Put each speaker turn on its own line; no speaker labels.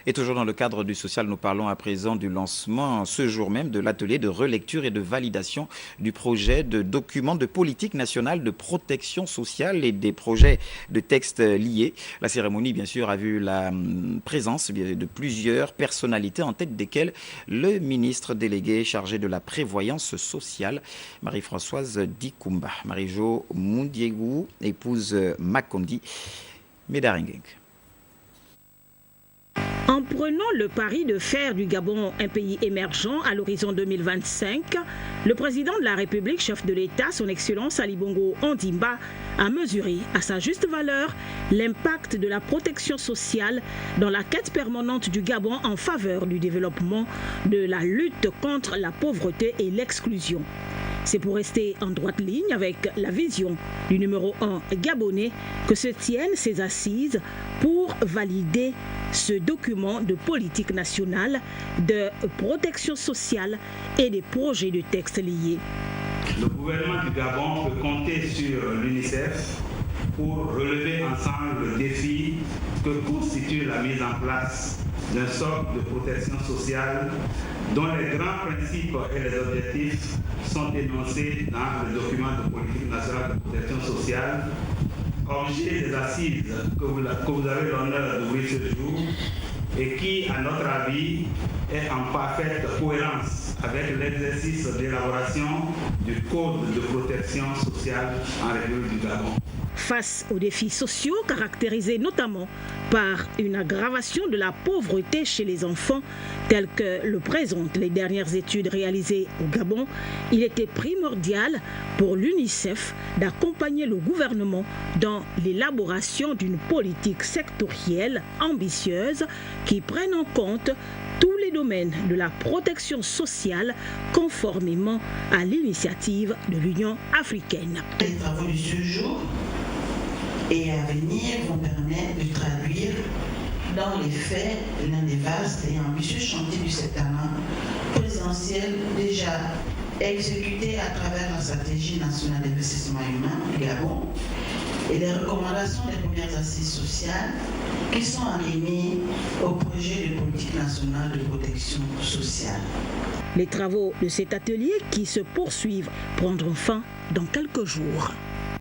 Et toujours dans le cadre du social, nous parlons à présent du lancement, ce jour même, de l'atelier de relecture et de validation du projet de document de politique nationale de protection sociale et des projets de textes liés. La cérémonie, bien sûr, a vu la présence de plusieurs personnalités, en tête desquelles le ministre délégué chargé de la prévoyance sociale, Marie-Françoise Dikumba. Marie-Jo Mundiegou, épouse Makondi Médaringeng.
En prenant le pari de faire du Gabon un pays émergent à l'horizon 2025, le président de la République, chef de l'État, son Excellence Ali Bongo Ondimba, a mesuré à sa juste valeur l'impact de la protection sociale dans la quête permanente du Gabon en faveur du développement, de la lutte contre la pauvreté et l'exclusion. C'est pour rester en droite ligne avec la vision du numéro 1 gabonais que se tiennent ces assises pour valider ce document de politique nationale de protection sociale et des projets de textes liés.
Le gouvernement du Gabon peut compter sur l'UNICEF pour relever ensemble le défi que constitue la mise en place d'un socle de protection sociale dont les grands principes et les objectifs sont énoncés dans le document de politique nationale de protection sociale, objet des assises que vous avez l'honneur d'ouvrir ce jour et qui, à notre avis, est en parfaite cohérence avec l'exercice d'élaboration du Code de protection sociale en République du Gabon.
Face aux défis sociaux caractérisés notamment par une aggravation de la pauvreté chez les enfants, telle que le présentent les dernières études réalisées au Gabon, il était primordial pour l'UNICEF d'accompagner le gouvernement dans l'élaboration d'une politique sectorielle ambitieuse qui prenne en compte tous les domaines de la protection sociale conformément à l'initiative de l'Union africaine.
Les travaux de ce jour et à venir vont permettre de traduire dans les faits l'un des vastes et ambitieux chantiers du septennat présidentiel déjà exécuté à travers la stratégie nationale d'investissement humain du Gabon et les recommandations des premières assises sociales qui sont animées au projet de politique nationale de protection sociale.
Les travaux de cet atelier qui se poursuivent prendront fin dans quelques jours.